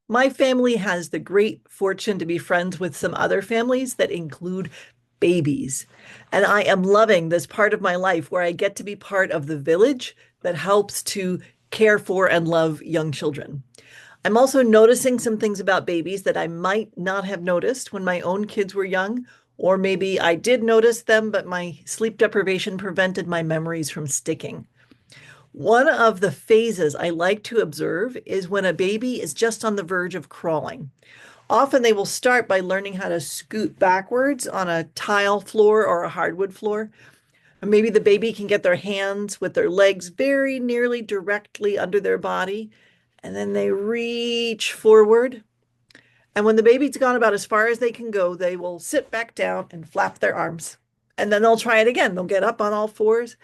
My family has the great fortune to be friends with some other families that include babies. And I am loving this part of my life where I get to be part of the village that helps to care for and love young children. I'm also noticing some things about babies that I might not have noticed when my own kids were young, or maybe I did notice them, but my sleep deprivation prevented my memories from sticking. One of the phases I like to observe is when a baby is just on the verge of crawling. Often they will start by learning how to scoot backwards on a tile floor or a hardwood floor. Or maybe the baby can get their hands with their legs very nearly directly under their body, and then they reach forward. And when the baby's gone about as far as they can go, they will sit back down and flap their arms. And then they'll try it again. They'll get up on all fours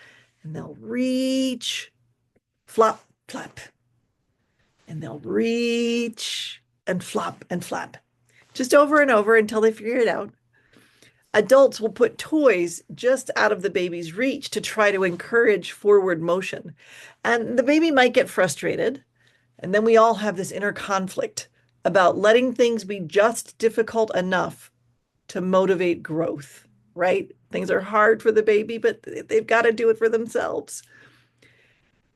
and they'll reach, flop, flap, and they'll reach and flop and flap, just over and over until they figure it out. Adults will put toys just out of the baby's reach to try to encourage forward motion. And the baby might get frustrated. And then we all have this inner conflict about letting things be just difficult enough to motivate growth, right? Things are hard for the baby, but they've got to do it for themselves.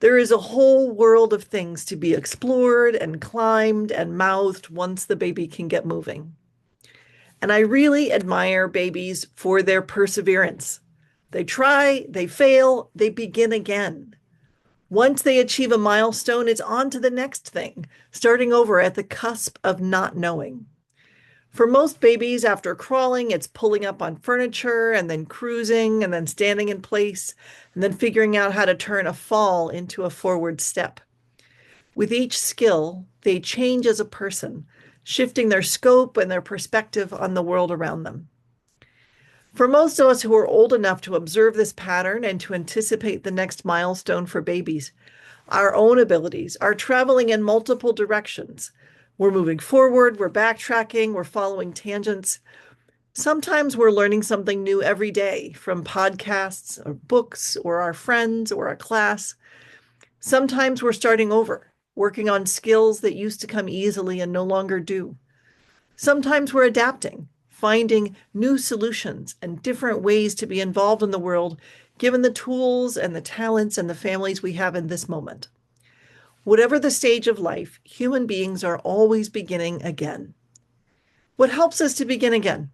There is a whole world of things to be explored and climbed and mouthed once the baby can get moving. And I really admire babies for their perseverance. They try, they fail, they begin again. Once they achieve a milestone, it's on to the next thing, starting over at the cusp of not knowing. For most babies, after crawling, it's pulling up on furniture and then cruising and then standing in place and then figuring out how to turn a fall into a forward step. With each skill, they change as a person, shifting their scope and their perspective on the world around them. For most of us who are old enough to observe this pattern and to anticipate the next milestone for babies, our own abilities are traveling in multiple directions. We're moving forward, we're backtracking, we're following tangents. Sometimes we're learning something new every day from podcasts or books or our friends or a class. Sometimes we're starting over, working on skills that used to come easily and no longer do. Sometimes we're adapting, finding new solutions and different ways to be involved in the world, given the tools and the talents and the families we have in this moment. Whatever the stage of life, human beings are always beginning again. What helps us to begin again?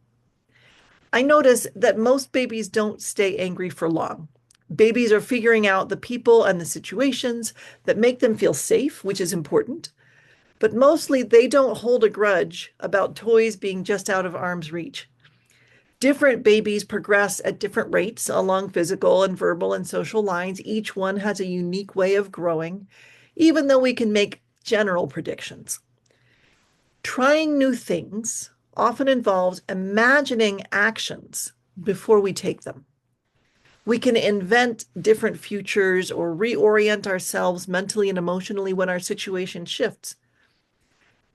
I notice that most babies don't stay angry for long. Babies are figuring out the people and the situations that make them feel safe, which is important. But mostly they don't hold a grudge about toys being just out of arm's reach. Different babies progress at different rates along physical and verbal and social lines. Each one has a unique way of growing, even though we can make general predictions. Trying new things often involves imagining actions before we take them. We can invent different futures or reorient ourselves mentally and emotionally when our situation shifts.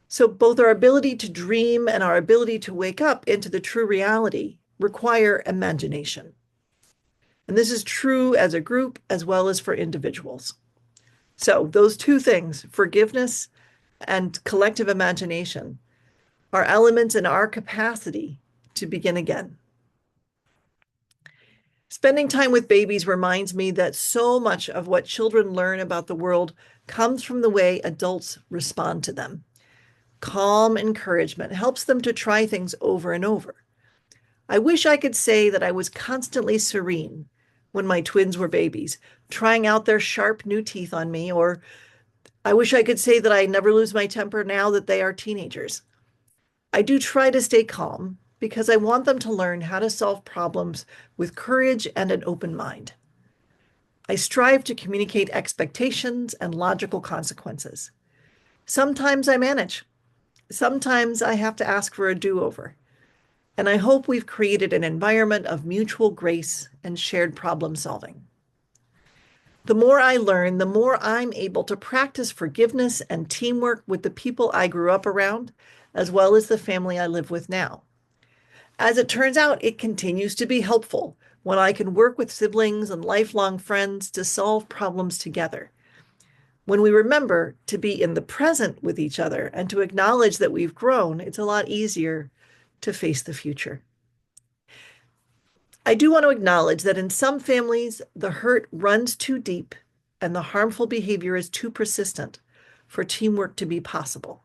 So both our ability to dream and our ability to wake up into the true reality require imagination. And this is true as a group as well as for individuals. So those two things, forgiveness and collective imagination, are elements in our capacity to begin again. Spending time with babies reminds me that so much of what children learn about the world comes from the way adults respond to them. Calm encouragement helps them to try things over and over. I wish I could say that I was constantly serene when my twins were babies, trying out their sharp new teeth on me, or I wish I could say that I never lose my temper now that they are teenagers. I do try to stay calm because I want them to learn how to solve problems with courage and an open mind. I strive to communicate expectations and logical consequences. Sometimes I manage. Sometimes I have to ask for a do-over. And I hope we've created an environment of mutual grace and shared problem solving. The more I learn, the more I'm able to practice forgiveness and teamwork with the people I grew up around, as well as the family I live with now. As it turns out, it continues to be helpful when I can work with siblings and lifelong friends to solve problems together. When we remember to be in the present with each other and to acknowledge that we've grown, it's a lot easier to face the future. I do want to acknowledge that in some families, the hurt runs too deep and the harmful behavior is too persistent for teamwork to be possible.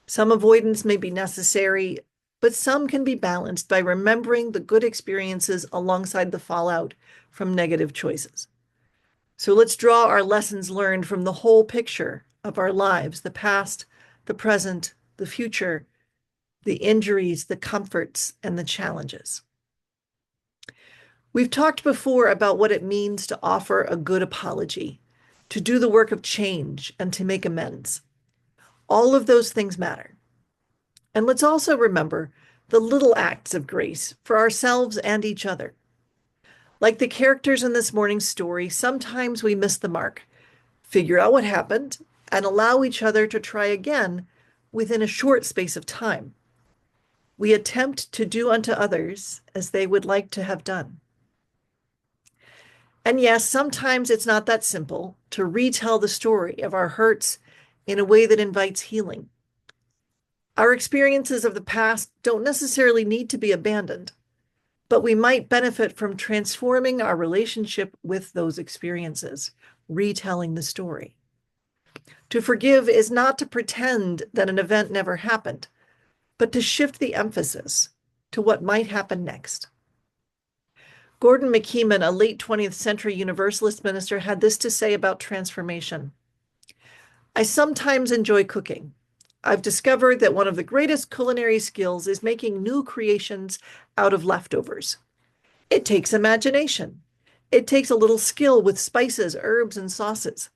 Some avoidance may be necessary, but some can be balanced by remembering the good experiences alongside the fallout from negative choices. So let's draw our lessons learned from the whole picture of our lives, the past, the present, the future, the injuries, the comforts, and the challenges. We've talked before about what it means to offer a good apology, to do the work of change, and to make amends. All of those things matter. And let's also remember the little acts of grace for ourselves and each other. Like the characters in this morning's story, sometimes we miss the mark, figure out what happened, and allow each other to try again within a short space of time. We attempt to do unto others as they would like to have done. And yes, sometimes it's not that simple to retell the story of our hurts in a way that invites healing. Our experiences of the past don't necessarily need to be abandoned, but we might benefit from transforming our relationship with those experiences, retelling the story. To forgive is not to pretend that an event never happened, but to shift the emphasis to what might happen next. Gordon McKeeman, a late 20th century Universalist minister, had this to say about transformation. I sometimes enjoy cooking. I've discovered that one of the greatest culinary skills is making new creations out of leftovers. It takes imagination. It takes a little skill with spices, herbs, and sauces.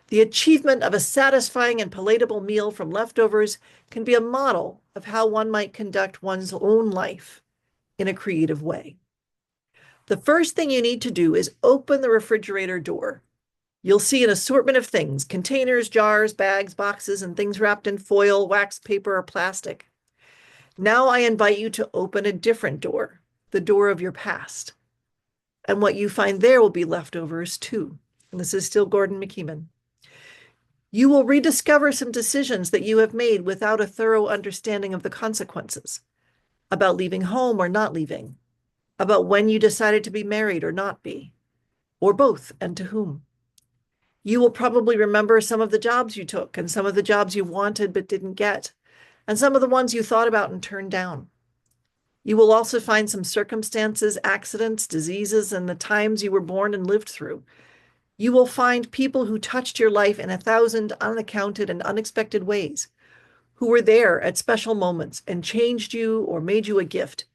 The achievement of a satisfying and palatable meal from leftovers can be a model of how one might conduct one's own life in a creative way. The first thing you need to do is open the refrigerator door. You'll see an assortment of things, containers, jars, bags, boxes, and things wrapped in foil, wax paper, or plastic. Now I invite you to open a different door, the door of your past. And what you find there will be leftovers too. And this is still Gordon McKeeman. You will rediscover some decisions that you have made without a thorough understanding of the consequences, about leaving home or not leaving, about when you decided to be married or not be, or both, and to whom. You will probably remember some of the jobs you took and some of the jobs you wanted but didn't get, and some of the ones you thought about and turned down. You will also find some circumstances, accidents, diseases, and the times you were born and lived through. You will find people who touched your life in 1,000 unaccounted and unexpected ways, who were there at special moments and changed you or made you a gift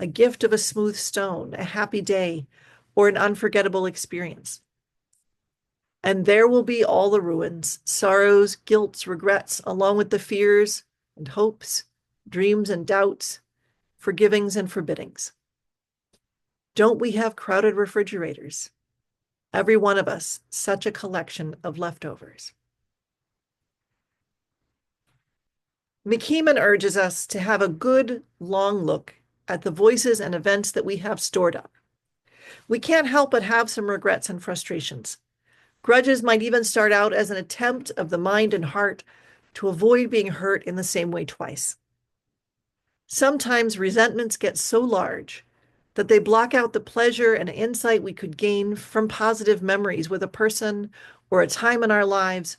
of a smooth stone, a happy day, or an unforgettable experience. And there will be all the ruins, sorrows, guilts, regrets, along with the fears and hopes, dreams and doubts, forgivings and forbiddings. Don't we have crowded refrigerators? Every one of us, such a collection of leftovers. McKeeman urges us to have a good, long look at the voices and events that we have stored up. We can't help but have some regrets and frustrations. Grudges might even start out as an attempt of the mind and heart to avoid being hurt in the same way twice. Sometimes resentments get so large that they block out the pleasure and insight we could gain from positive memories with a person or a time in our lives,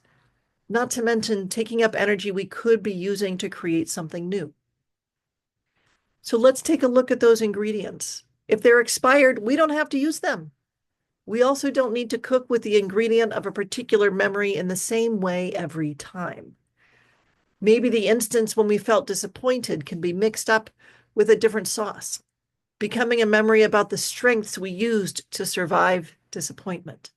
not to mention taking up energy we could be using to create something new. So let's take a look at those ingredients. If they're expired, we don't have to use them. We also don't need to cook with the ingredient of a particular memory in the same way every time. Maybe the instance when we felt disappointed can be mixed up with a different sauce, becoming a memory about the strengths we used to survive disappointment.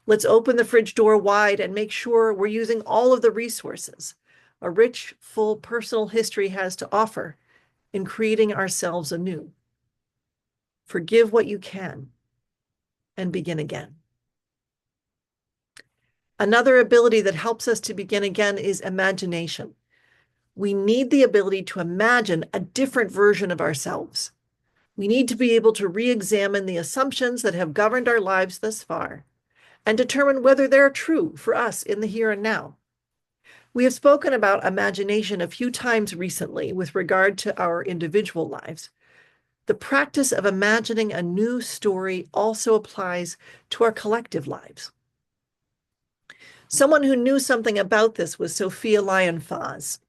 Let's open the fridge door wide and make sure we're using all of the resources a rich, full personal history has to offer in creating ourselves anew. Forgive what you can and begin again. Another ability that helps us to begin again is imagination. We need the ability to imagine a different version of ourselves. We need to be able to re-examine the assumptions that have governed our lives thus far and determine whether they're true for us in the here and now. We have spoken about imagination a few times recently with regard to our individual lives. The practice of imagining a new story also applies to our collective lives. Someone who knew something about this was Sophia Lyon-Fahs.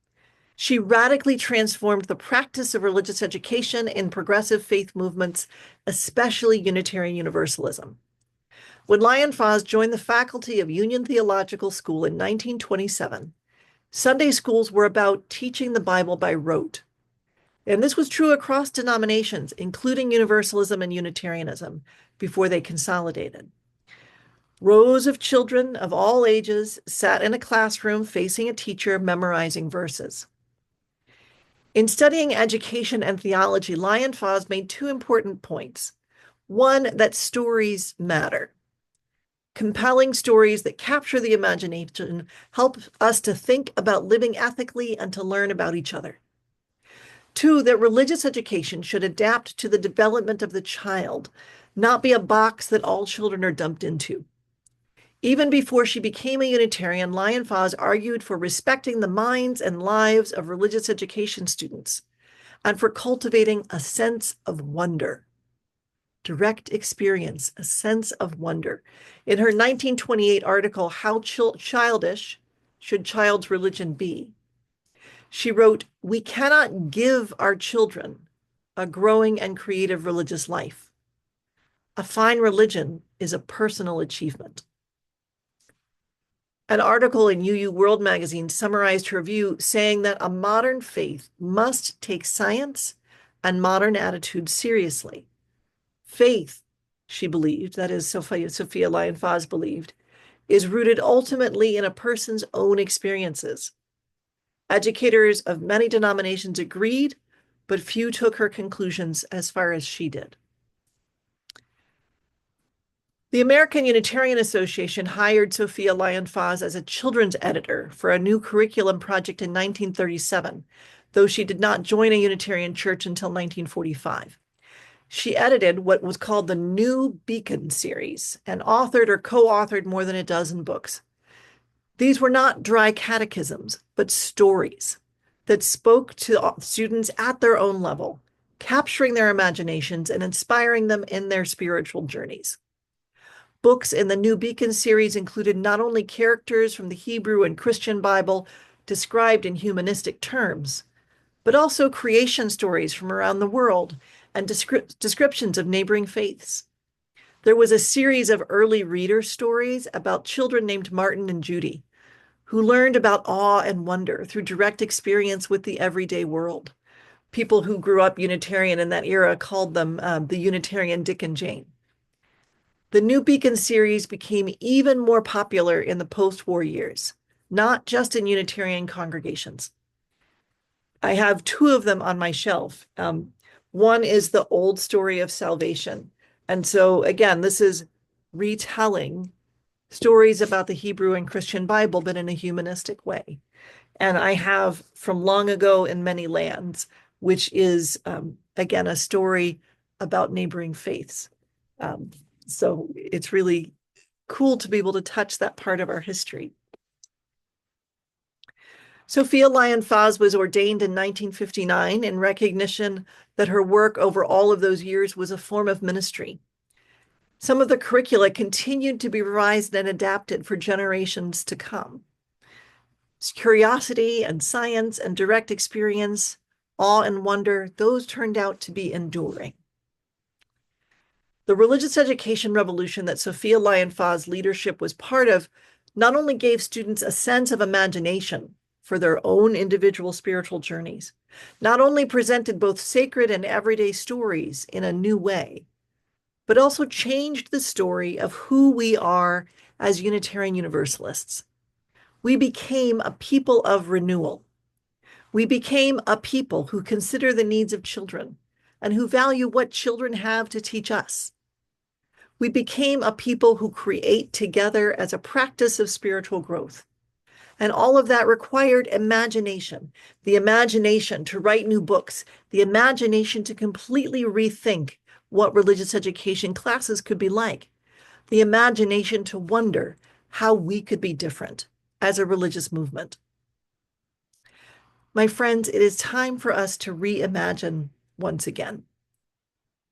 She radically transformed the practice of religious education in progressive faith movements, especially Unitarian Universalism. When Lyon-Fahs joined the faculty of Union Theological School in 1927, Sunday schools were about teaching the Bible by rote. And this was true across denominations, including Universalism and Unitarianism, before they consolidated. Rows of children of all ages sat in a classroom facing a teacher memorizing verses. In studying education and theology, Lyon-Fahs made two important points. One, that stories matter. Compelling stories that capture the imagination help us to think about living ethically and to learn about each other. Two, that religious education should adapt to the development of the child, not be a box that all children are dumped into. Even before she became a Unitarian, Lyon-Fahs argued for respecting the minds and lives of religious education students and for cultivating a sense of wonder. Direct experience, a sense of wonder. In her 1928 article, How Childish Should Child's Religion Be? She wrote, "We cannot give our children a growing and creative religious life. A fine religion is a personal achievement." An article in UU World magazine summarized her view, saying that a modern faith must take science and modern attitudes seriously. Faith, she believed, that is, Sophia Lyon-Fahs believed, is rooted ultimately in a person's own experiences. Educators of many denominations agreed, but few took her conclusions as far as she did. The American Unitarian Association hired Sophia Lyon-Fahs as a children's editor for a new curriculum project in 1937, though she did not join a Unitarian church until 1945. She edited what was called the New Beacon series and authored or co-authored more than a dozen books. These were not dry catechisms, but stories that spoke to students at their own level, capturing their imaginations and inspiring them in their spiritual journeys. Books in the New Beacon series included not only characters from the Hebrew and Christian Bible described in humanistic terms, but also creation stories from around the world and descriptions of neighboring faiths. There was a series of early reader stories about children named Martin and Judy, who learned about awe and wonder through direct experience with the everyday world. People who grew up Unitarian in that era called them the Unitarian Dick and Jane. The New Beacon series became even more popular in the post-war years, not just in Unitarian congregations. I have two of them on my shelf. One is the old story of salvation. And so again, this is retelling stories about the Hebrew and Christian Bible, but in a humanistic way. And I have From Long Ago in Many Lands, which is, again, a story about neighboring faiths. So it's really cool to be able to touch that part of our history. Sophia Lyon-Fahs was ordained in 1959 in recognition that her work over all of those years was a form of ministry. Some of the curricula continued to be revised and adapted for generations to come. Curiosity and science and direct experience, awe and wonder, those turned out to be enduring. The religious education revolution that Sophia Lyon-Fahs' leadership was part of not only gave students a sense of imagination for their own individual spiritual journeys, not only presented both sacred and everyday stories in a new way, but also changed the story of who we are as Unitarian Universalists. We became a people of renewal. We became a people who consider the needs of children and who value what children have to teach us. We became a people who create together as a practice of spiritual growth. And all of that required imagination, the imagination to write new books, the imagination to completely rethink what religious education classes could be like, the imagination to wonder how we could be different as a religious movement. My friends, it is time for us to reimagine once again.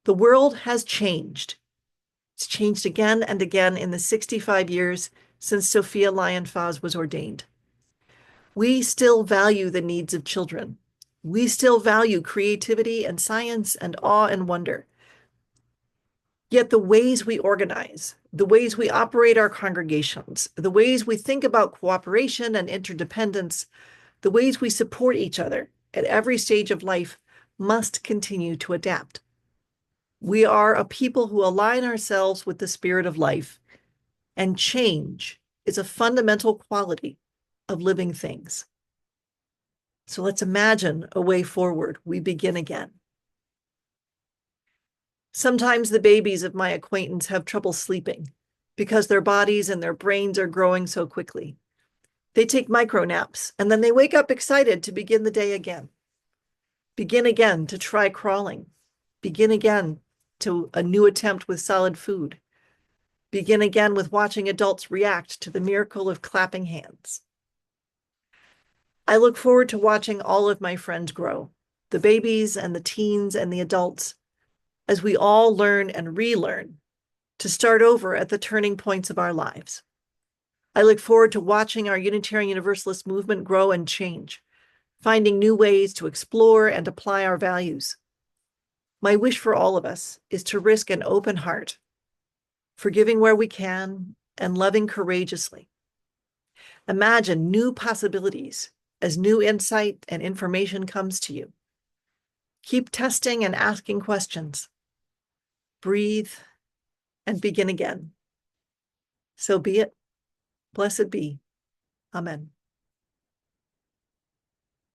The world has changed. It's changed again and again in the 65 years since Sophia Lyon-Fahs was ordained. We still value the needs of children. We still value creativity and science and awe and wonder. Yet the ways we organize, the ways we operate our congregations, the ways we think about cooperation and interdependence, the ways we support each other at every stage of life must continue to adapt. We are a people who align ourselves with the spirit of life, and change is a fundamental quality of living things. So let's imagine a way forward. We begin again. Sometimes the babies of my acquaintance have trouble sleeping because their bodies and their brains are growing so quickly. They take micro naps and then they wake up excited to begin the day again. Begin again to try crawling. Begin again to a new attempt with solid food. Begin again with watching adults react to the miracle of clapping hands. I look forward to watching all of my friends grow, the babies and the teens and the adults, as we all learn and relearn to start over at the turning points of our lives. I look forward to watching our Unitarian Universalist movement grow and change, finding new ways to explore and apply our values. My wish for all of us is to risk an open heart, forgiving where we can, and loving courageously. Imagine new possibilities as new insight and information comes to you. Keep testing and asking questions. Breathe and begin again. So be it. Blessed be. Amen.